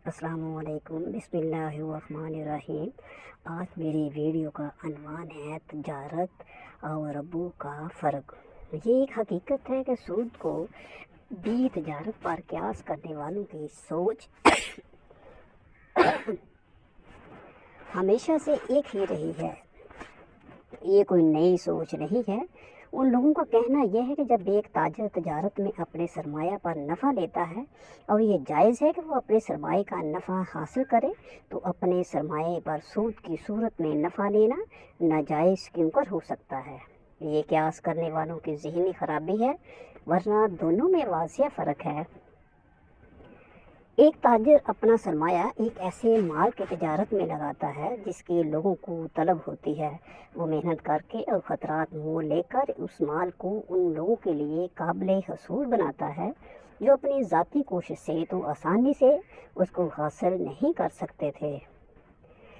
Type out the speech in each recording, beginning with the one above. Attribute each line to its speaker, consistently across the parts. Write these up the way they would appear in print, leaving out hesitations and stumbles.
Speaker 1: السلام علیکم، بسم اللہ الرحمن الرحیم۔ آج میری ویڈیو کا عنوان ہے تجارت اور ربو کا فرق۔ یہ ایک حقیقت ہے کہ سود کو بھی تجارت پر قیاس کرنے والوں کی سوچ ہمیشہ سے ایک ہی رہی ہے۔ یہ کوئی نئی سوچ نہیں ہے۔ ان لوگوں کا کہنا یہ ہے کہ جب ایک تاجر تجارت میں اپنے سرمایہ پر نفع لیتا ہے اور یہ جائز ہے کہ وہ اپنے سرمایہ کا نفع حاصل کرے، تو اپنے سرمایہ پر سود کی صورت میں نفع لینا ناجائز کیوں کر ہو سکتا ہے؟ یہ قیاس کرنے والوں کی ذہنی خرابی ہے، ورنہ دونوں میں واضح فرق ہے۔ ایک تاجر اپنا سرمایہ ایک ایسے مال کی تجارت میں لگاتا ہے جس کی لوگوں کو طلب ہوتی ہے۔ وہ محنت کر کے اور خطرات مول لے کر اس مال کو ان لوگوں کے لیے قابل حصول بناتا ہے جو اپنی ذاتی کوشش سے تو آسانی سے اس کو حاصل نہیں کر سکتے تھے۔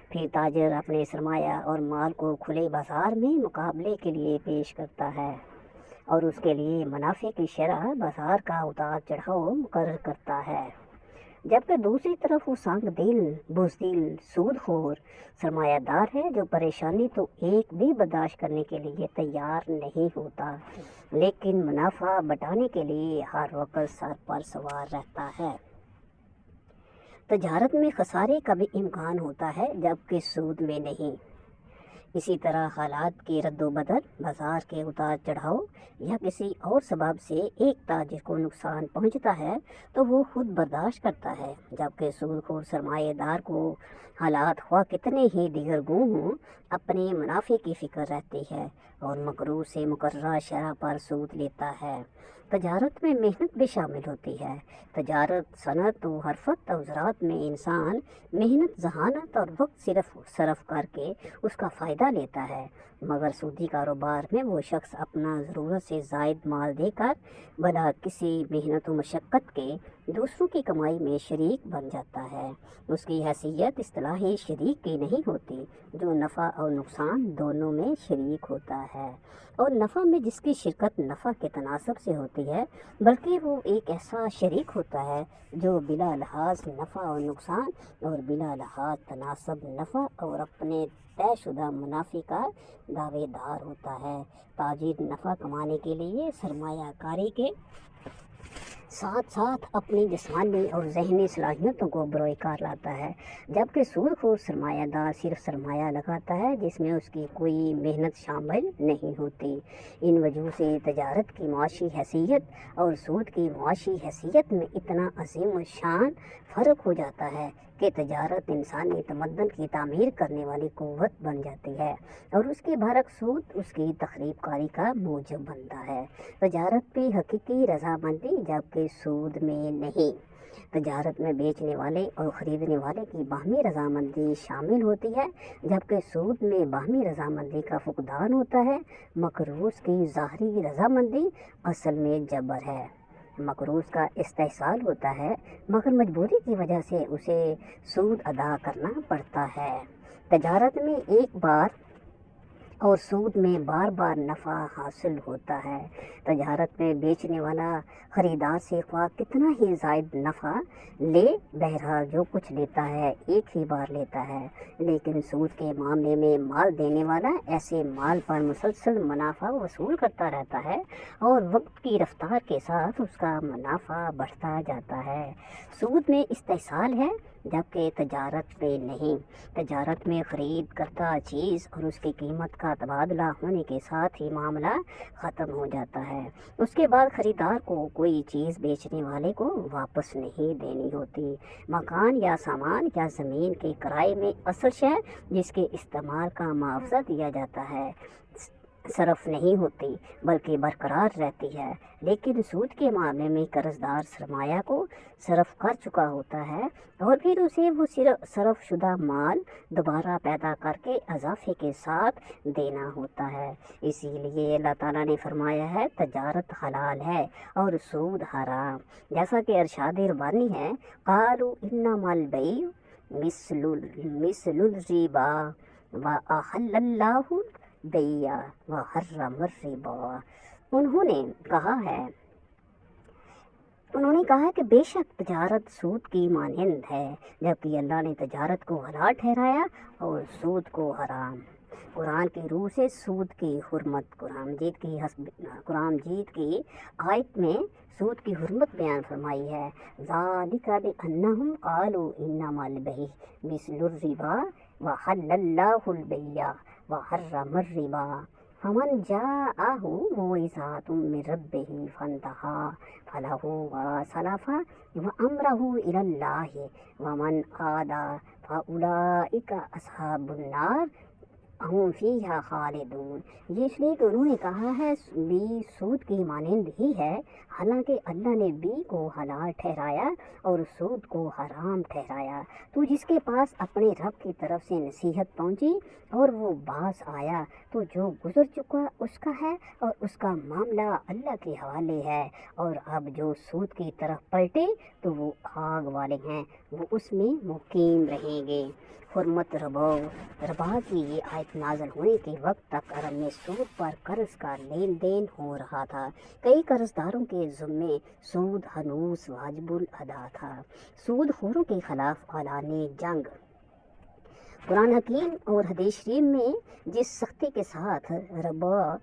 Speaker 1: پھر تاجر اپنے سرمایہ اور مال کو کھلے بازار میں مقابلے کے لیے پیش کرتا ہے اور اس کے لیے منافع کی شرح بازار کا اتار چڑھاؤ مقرر کرتا ہے، جبکہ دوسری طرف وہ سنگ دل، بزدل، سود خور سرمایہ دار ہے جو پریشانی تو ایک بھی برداشت کرنے کے لیے تیار نہیں ہوتا، لیکن منافع بٹانے کے لیے ہر وقت سر پر سوار رہتا ہے۔ تجارت میں خسارے کا بھی امکان ہوتا ہے جبکہ سود میں نہیں۔ اسی طرح حالات کی رد و بدل، بازار کے اتار چڑھاؤ یا کسی اور سبب سے ایک تاجر کو نقصان پہنچتا ہے تو وہ خود برداشت کرتا ہے، جبکہ سود خور سرمایہ دار کو حالات خواہ کتنے ہی دیگر گوں ہوں اپنے منافع کی فکر رہتی ہے اور مقروض سے مقررہ شرح پر سود لیتا ہے۔ تجارت میں محنت بھی شامل ہوتی ہے۔ تجارت، صنعت و حرفت اور زراعت میں انسان محنت، ذہانت اور وقت صرف کر کے اس کا فائدہ لیتا ہے، مگر سودی کاروبار میں وہ شخص اپنا ضرورت سے زائد مال دے کر بلا کسی محنت و مشقت کے دوسروں کی کمائی میں شریک بن جاتا ہے۔ اس کی حیثیت اصطلاحی شریک کی نہیں ہوتی جو نفع اور نقصان دونوں میں شریک ہوتا ہے، اور نفع میں جس کی شرکت نفع کے تناسب سے ہوتی ہے، بلکہ وہ ایک ایسا شریک ہوتا ہے جو بلا لحاظ نفع اور نقصان اور بلا لحاظ تناسب نفع اور اپنے طے شدہ منافع کا دعوے دار ہوتا ہے۔ تاجر نفع کمانے کے لیے سرمایہ کاری کے ساتھ ساتھ اپنی جسمانی اور ذہنی صلاحیتوں کو بروئے کار لاتا ہے، جبکہ سود خور سرمایہ دار صرف سرمایہ لگاتا ہے جس میں اس کی کوئی محنت شامل نہیں ہوتی۔ ان وجوہ سے تجارت کی معاشی حیثیت اور سود کی معاشی حیثیت میں اتنا عظیم الشان فرق ہو جاتا ہے کہ تجارت انسانی تمدن کی تعمیر کرنے والی قوت بن جاتی ہے اور اس کے برعکس سود اس کی تخریب کاری کا موجب بنتا ہے۔ تجارت میں حقیقی رضامندی جبکہ سود میں نہیں۔ تجارت میں بیچنے والے اور خریدنے والے کی باہمی رضامندی شامل ہوتی ہے، جبکہ سود میں باہمی رضامندی کا فقدان ہوتا ہے۔ مقروض کی ظاہری رضامندی اصل میں جبر ہے۔ مقروض کا استحصال ہوتا ہے مگر مجبوری کی وجہ سے اسے سود ادا کرنا پڑتا ہے۔ تجارت میں ایک بار اور سود میں بار بار نفع حاصل ہوتا ہے۔ تجارت میں بیچنے والا خریدار سے خواہ کتنا ہی زائد نفع لے، بہرحال جو کچھ لیتا ہے ایک ہی بار لیتا ہے، لیکن سود کے معاملے میں مال دینے والا ایسے مال پر مسلسل منافع وصول کرتا رہتا ہے اور وقت کی رفتار کے ساتھ اس کا منافع بڑھتا جاتا ہے۔ سود میں استحصال ہے جبکہ تجارت میں نہیں۔ تجارت میں خرید کردہ چیز اور اس کی قیمت کا تبادلہ ہونے کے ساتھ ہی معاملہ ختم ہو جاتا ہے۔ اس کے بعد خریدار کو کوئی چیز بیچنے والے کو واپس نہیں دینی ہوتی۔ مکان یا سامان یا زمین کے کرائے میں اصل شے جس کے استعمال کا معاوضہ دیا جاتا ہے صرف نہیں ہوتی بلکہ برقرار رہتی ہے، لیکن سود کے معاملے میں قرض دار سرمایہ کو صرف کر چکا ہوتا ہے اور پھر اسے وہ صرف شدہ مال دوبارہ پیدا کر کے اضافے کے ساتھ دینا ہوتا ہے۔ اسی لیے اللہ تعالیٰ نے فرمایا ہے تجارت حلال ہے اور سود حرام، جیسا کہ ارشاد ربانی ہے، قالوا انما البیع مثل الربا واحل اللہ البیع وحرم الربا۔ انہوں نے کہا ہے انہوں نے کہا کہ بے شک تجارت سود کی مانند ہے، جبکہ اللہ نے تجارت کو حلال ٹھہرایا اور سود کو حرام۔ قرآن کی روح سے سود کی حرمت، قرآن مجید کی آیت میں سود کی حرمت بیان فرمائی ہے۔ ذالک بأنہم قالوا انما البیع مثل الربا وحل اللہ البیع وحرم الربا فمن جاءہ موعظۃ من ربہ فانتہى فلہ ما سلف وامرہ الی اللہ ومن عاد فاولئک اصحاب النار ہم فیہا خالدون۔ یہ اس لیے کہ انہوں نے کہا ہے بی سود کی مانند ہی ہے، حالانکہ اللہ نے بی کو حلال ٹھہرایا اور سود کو حرام ٹھہرایا۔ تو جس کے پاس اپنے رب کی طرف سے نصیحت پہنچی اور وہ باز آیا تو جو گزر چکا اس کا ہے اور اس کا معاملہ اللہ کے حوالے ہے، اور اب جو سود کی طرف پلٹے تو وہ آگ والے ہیں، وہ اس میں مقیم رہیں گے۔ حرمت ربا کی یہ آیت نازل ہونے کے وقت تک عرب میں سود پر قرض کا لین دین ہو رہا تھا۔ کئی قرض داروں کے ذمے سود ہنوز واجب الادا تھا۔ سود خوروں کے خلاف اعلان جنگ۔ قرآن حکیم اور حدیث شریف میں جس سختی کے ساتھ ربا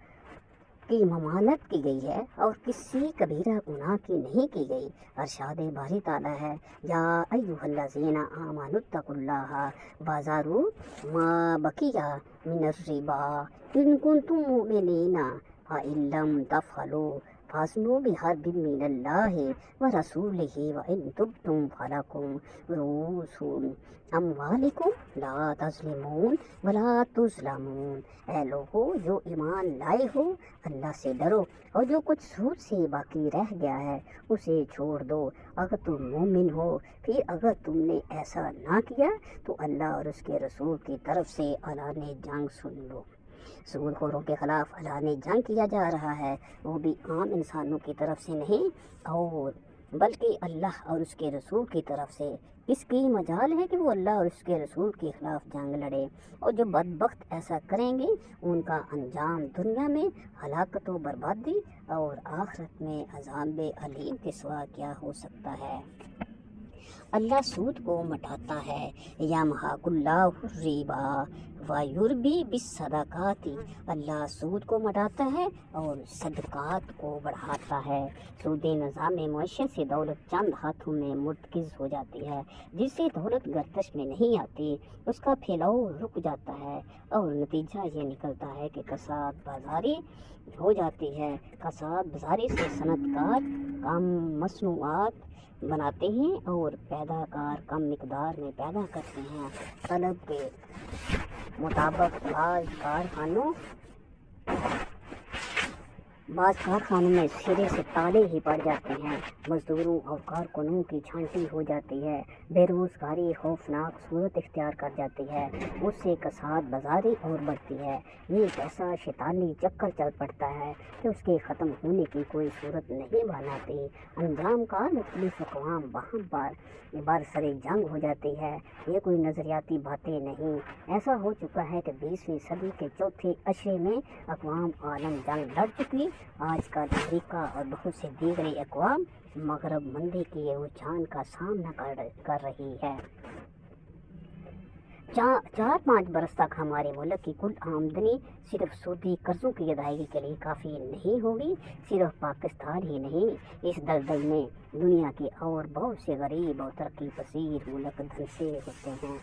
Speaker 1: کی ممانعت کی گئی ہے اور کسی کبیرہ گناہ کی نہیں کی گئی، ارشاد باری تعالیٰ ہے یا ایھا الذین آمنوا اتقوا اللہ وذروا ما بقی من الربا ان کنتم مؤمنین فإن لم تفعلوا فاذنوا بحرب من اللہ ورسولہ وإن تبتم فلکم رؤوس اموالکم لا تظلمون ولا تظلمون۔ اے لوگو جو ایمان لائے ہو، اللہ سے ڈرو اور جو کچھ سود سے باقی رہ گیا ہے اسے چھوڑ دو اگر تم مومن ہو۔ پھر اگر تم نے ایسا نہ کیا تو اللہ اور اس کے رسول کی طرف سے اعلان جنگ سن لو۔ سود خوروں کے خلاف اعلان جنگ کیا جا رہا ہے، وہ بھی عام انسانوں کی طرف سے نہیں اور بلکہ اللہ اور اس کے رسول کی طرف سے۔ اس کی مجال ہے کہ وہ اللہ اور اس کے رسول کے خلاف جنگ لڑے، اور جو بدبخت ایسا کریں گے ان کا انجام دنیا میں ہلاکت و بربادی اور آخرت میں عذاب علیم کے سوا کیا ہو سکتا ہے۔ اللہ سود کو مٹاتا ہے، یمحق اللہ الربا ویربی بالصدقات۔ اللہ سود کو مٹاتا ہے اور صدقات کو بڑھاتا ہے۔ سودی نظام معیشت سے دولت چند ہاتھوں میں مرتکز ہو جاتی ہے، جس سے دولت گردش میں نہیں آتی، اس کا پھیلاؤ رک جاتا ہے اور نتیجہ یہ نکلتا ہے کہ کساد بازاری ہو جاتی ہے۔ کساد بازاری سے صنعت کار کم مصنوعات بناتے ہیں اور پیدا کار کم مقدار میں پیدا کرتے ہیں۔ طلب کے مطابق بعض کارخانوں میں سرے سے تالے ہی پڑ جاتے ہیں، مزدوروں اور کارکنوں کی چھانٹی ہو جاتی ہے، بے روزگاری خوفناک صورت اختیار کر جاتی ہے، اس سے کساد بازاری اور بڑھتی ہے۔ یہ ایک ایسا شیطانی چکر چل پڑتا ہے کہ اس کے ختم ہونے کی کوئی صورت نہیں بناتی۔ انجام کا مختلف اقوام وہاں برسر جنگ ہو جاتی ہے۔ یہ کوئی نظریاتی باتیں نہیں، ایسا ہو چکا ہے کہ 20ویں صدی کے چوتھے عشرے میں اقوام عالم جنگ لڑ چکی۔ آج کل امریکہ اور بہت سے دیگر اقوام مغرب مندی کی رجحان کا سامنا کر رہی ہے۔ 4-5 برس تک ہمارے ملک کی کل آمدنی صرف سودی قرضوں کی ادائیگی کے لیے کافی نہیں ہوگی۔ صرف پاکستان ہی نہیں، اس دلدل میں دنیا کے اور بہت سے غریب اور ترقی پذیر ملک دھنسے ہوتے ہیں۔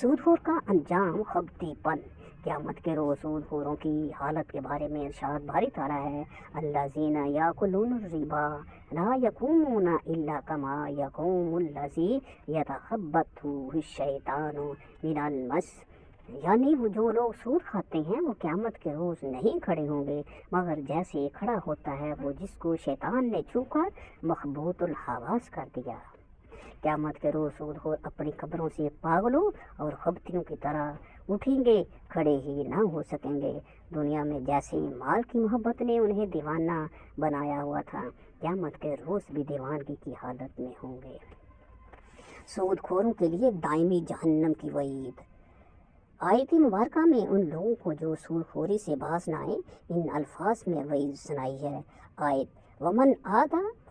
Speaker 1: سود خور کا انجام خبتی پن۔ قیامت کے روز سود خوروں کی حالت کے بارے میں ارشاد باری تعالیٰ ہے الذین یاکلون الربا لا یقومون الا کما یقوم الذی یتخبطہ الشیطان من المس۔ یعنی وہ جو لوگ سود کھاتے ہیں وہ قیامت کے روز نہیں کھڑے ہوں گے مگر جیسے کھڑا ہوتا ہے وہ جس کو شیطان نے چھو کر مخبوط الحواس کر دیا۔ قیامت کے روز سود خور اپنی قبروں سے پاگلوں اور خبتیوں کی طرح اٹھیں گے، کھڑے ہی نہ ہو سکیں گے۔ دنیا میں جیسے مال کی محبت نے انہیں دیوانہ بنایا ہوا تھا، قیامت کے روز بھی دیوانگی کی حالت میں ہوں گے۔ سود خوروں کے لیے دائمی جہنم کی وعید۔ آیت مبارکہ میں ان لوگوں کو جو سود خوری سے باز نہ آئیں ان الفاظ میں وعید سنائی ہے۔ آیت ومن عاد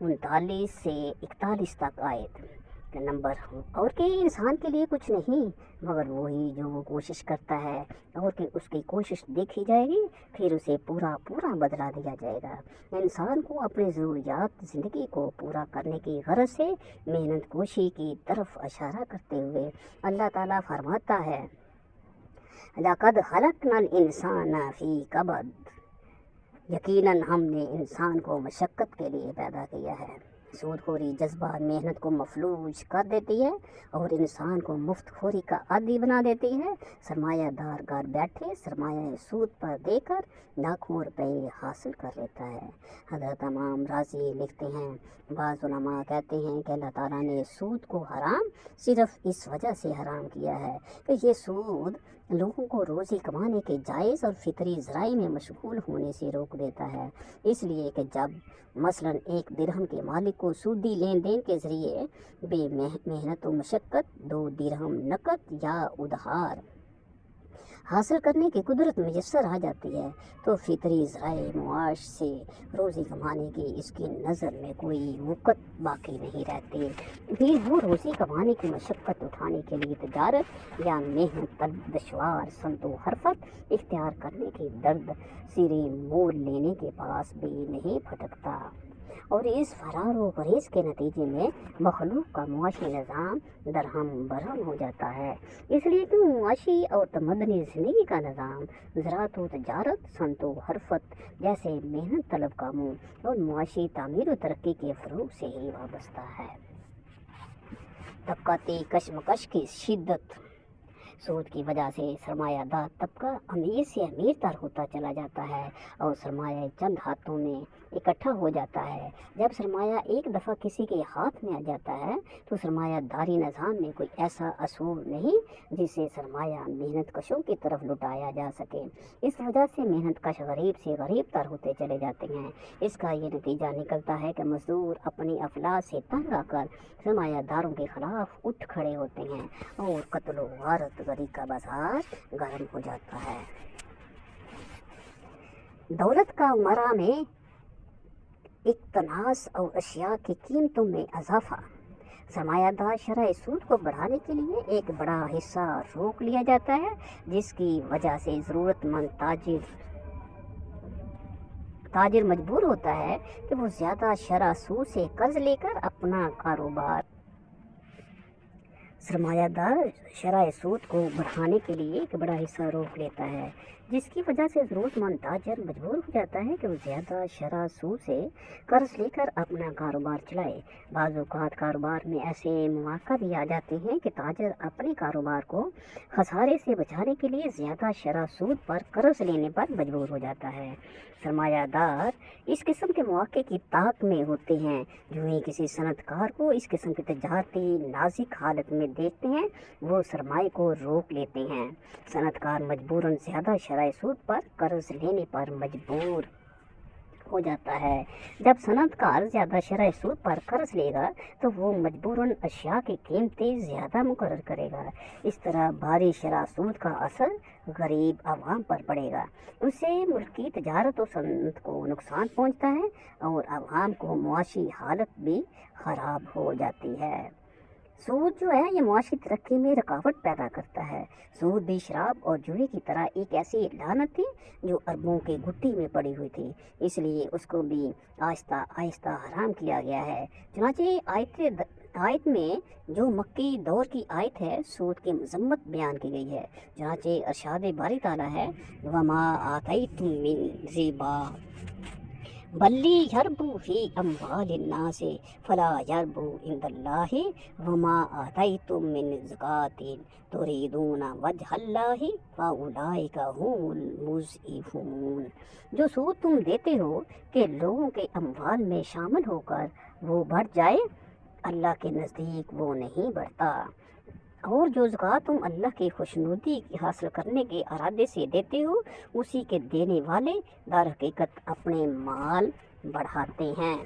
Speaker 1: 39 سے 41 تک آیت کا نمبر، اور کہ انسان کے لیے کچھ نہیں مگر وہی جو وہ کوشش کرتا ہے، اور کہ اس کی کوشش دیکھی جائے گی، پھر اسے پورا بدلہ دیا جائے گا۔ انسان کو اپنی ضروریات زندگی کو پورا کرنے کی غرض سے محنت کوشی کی طرف اشارہ کرتے ہوئے اللہ تعالیٰ فرماتا ہے، لَقَدْ خَلَقْنَا الْإِنسَانَ فِي كَبَدٍ، یقیناً ہم نے انسان کو مشقت کے لیے پیدا کیا ہے۔ سود خوری جذبہ محنت کو مفلوج کر دیتی ہے اور انسان کو مفت خوری کا عادی بنا دیتی ہے۔ سرمایہ دار گھر بیٹھے سرمایہ سود پر دے کر لاکھوں روپے حاصل کر لیتا ہے۔ حضرت امام رازی لکھتے ہیں، بعض علماء کہتے ہیں کہ اللہ تعالیٰ نے سود کو حرام صرف اس وجہ سے حرام کیا ہے کہ یہ سود لوگوں کو روزی کمانے کے جائز اور فطری ذرائع میں مشغول ہونے سے روک دیتا ہے، اس لیے کہ جب مثلاً ایک درہم کے مالک کو سودی لین دین کے ذریعے بے محنت و مشقت 2 درہم نقد یا ادھار حاصل کرنے کی قدرت میسر آ جاتی ہے تو فطری ذرائع معاش سے روزی کمانے کی اس کی نظر میں کوئی وقت باقی نہیں رہتی، پھر وہ روزی کمانے کی مشقت اٹھانے کے لیے تجارت یا محنت دشوار سمت و حرفت اختیار کرنے کی درد سیری مول لینے کے پاس بھی نہیں پھٹکتا، اور اس فرار و غریز کے نتیجے میں مخلوق کا معاشی نظام درہم برہم ہو جاتا ہے۔ اس لیے کہ معاشی اور تمدنی زندگی کا نظام زراعت و تجارت، صنعت و حرفت جیسے محنت طلب کاموں اور معاشی تعمیر و ترقی کے فروغ سے ہی وابستہ ہے۔ طبقاتی کشمکش کی شدت، سود کی وجہ سے سرمایہ دار طبقہ امیر سے امیر تر ہوتا چلا جاتا ہے اور سرمایہ چند ہاتھوں میں اکٹھا ہو جاتا ہے۔ جب سرمایہ ایک دفعہ کسی کے ہاتھ میں آ جاتا ہے تو سرمایہ داری نظام میں کوئی ایسا اصول نہیں جسے سرمایہ محنت کشوں کی طرف لٹایا جا سکے۔ اس وجہ سے محنت کش غریب سے غریب تر ہوتے چلے جاتے ہیں۔ اس کا یہ نتیجہ نکلتا ہے کہ مزدور اپنی افلاس سے تنگ آ کر سرمایہ داروں کے خلاف اٹھ کھڑے ہوتے ہیں اور قتل و غارت گری کا بازار گرم ہو جاتا ہے۔ دولت کا عمرہ میں اقتناص اور اشیاء کی قیمتوں میں اضافہ، سرمایہ دار شرح سود کو بڑھانے کے لیے ایک بڑا حصہ روک لیا جاتا ہے، جس کی وجہ سے ضرورت مند تاجر مجبور ہوتا ہے کہ وہ زیادہ شرح سود سے قرض لے کر اپنا کاروبار، سرمایہ دار شرح سود کو بڑھانے کے لیے ایک بڑا حصہ روک لیتا ہے، جس کی وجہ سے ضرورت مند تاجر مجبور ہو جاتا ہے کہ وہ زیادہ شرح سود سے قرض لے کر اپنا کاروبار چلائے۔ بعض اوقات کاروبار میں ایسے مواقع بھی آ جاتے ہیں کہ تاجر اپنے کاروبار کو خسارے سے بچانے کے لیے زیادہ شرح سود پر قرض لینے پر مجبور ہو جاتا ہے۔ سرمایہ دار اس قسم کے مواقع کی طاق میں ہوتے ہیں، جو ہی کسی صنعت کار کو اس قسم کی تجارتی نازک حالت میں دیکھتے ہیں وہ سرمایہ کو روک لیتے ہیں۔ صنعت کار مجبوراً زیادہ شرح سود پر قرض لینے پر مجبور ہو جاتا ہے۔ جب صنعت کار زیادہ شرح سود پر قرض لے گا تو وہ مجبوراً اشیاء کی قیمتیں زیادہ مقرر کرے گا۔ اس طرح بھاری شرح سود کا اثر غریب عوام پر پڑے گا، اس سے ملکی تجارت و صنعت کو نقصان پہنچتا ہے اور عوام کو معاشی حالت بھی خراب ہو جاتی ہے۔ سود جو ہے یہ معاشی ترقی میں رکاوٹ پیدا کرتا ہے۔ سود بھی شراب اور جوئے کی طرح ایک ایسی لعنت تھی جو اربوں کے گھٹی میں پڑی ہوئی تھی، اس لیے اس کو بھی آہستہ آہستہ حرام کیا گیا ہے۔ چنانچہ آیت میں جو مکی دور کی آیت ہے سود کی مذمت بیان کی گئی ہے۔ چنانچہ ارشاد باری تعالیٰ ہے، وَمَا آتَيْتُم مِّن رِبًا بلی یربو فی اموال الناس فلا یربو عند اللہ وما آتیتم من زکاة تریدون وجہ اللہ فاولئک هم المضعفون۔ جو سود تم دیتے ہو کہ لوگوں کے اموال میں شامل ہو کر وہ بڑھ جائے، اللہ کے نزدیک وہ نہیں بڑھتا، اور جو زکوٰۃ تم اللہ کی خوشنودی حاصل کرنے کے ارادے سے دیتے ہو اسی کے دینے والے در حقیقت اپنے مال بڑھاتے ہیں۔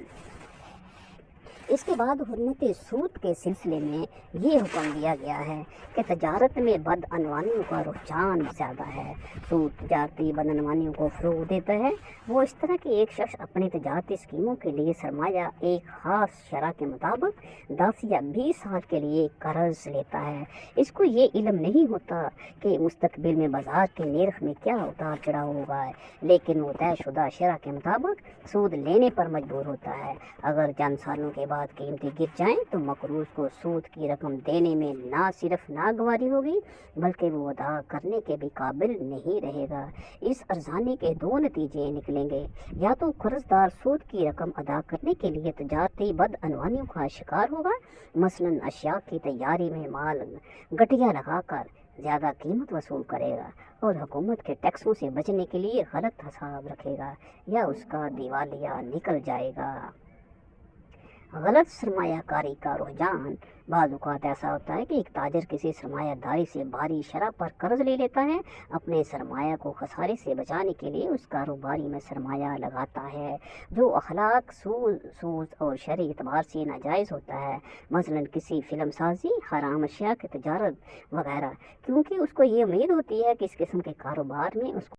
Speaker 1: اس کے بعد حرمت سود کے سلسلے میں یہ حکم دیا گیا ہے کہ تجارت میں بدعنوانیوں کا رجحان زیادہ ہے۔ سود تجارتی بدعنوانیوں کو فروغ دیتا ہے۔ وہ اس طرح کہ ایک شخص اپنی تجارتی اسکیموں کے لیے سرمایہ ایک خاص شرح کے مطابق 10 یا 20 سال کے لیے قرض لیتا ہے۔ اس کو یہ علم نہیں ہوتا کہ مستقبل میں بازار کے نرخ میں کیا اتار چڑھاؤ ہوگا، لیکن وہ طے شدہ شرح کے مطابق سود لینے پر مجبور ہوتا ہے۔ اگر چند سالوں کے بعد قیمتیں گر جائیں تو مقروض کو سود کی رقم دینے میں نہ صرف ناگواری ہوگی بلکہ وہ ادا کرنے کے بھی قابل نہیں رہے گا۔ اس ارزانی کے 2 نتیجے نکلیں گے، یا تو قرض دار سود کی رقم ادا کرنے کے لیے تجارتی بدعنوانیوں کا شکار ہوگا، مثلاً اشیاء کی تیاری میں مال گٹھیا لگا کر زیادہ قیمت وصول کرے گا، اور حکومت کے ٹیکسوں سے بچنے کے لیے غلط حساب رکھے گا، یا اس کا دیوالیہ نکل جائے گا۔ غلط سرمایہ کاری کا رجحان بعض اوقات ایسا ہوتا ہے کہ ایک تاجر کسی سرمایہ داری سے بھاری شرح پر قرض لے لیتا ہے، اپنے سرمایہ کو خسارے سے بچانے کے لیے اس کاروباری میں سرمایہ لگاتا ہے جو اخلاق سوز اور شرعی اعتبار سے ناجائز ہوتا ہے، مثلاً کسی فلم سازی، حرام اشیاء کی تجارت وغیرہ، کیونکہ اس کو یہ امید ہوتی ہے کہ اس قسم کے کاروبار میں اس کو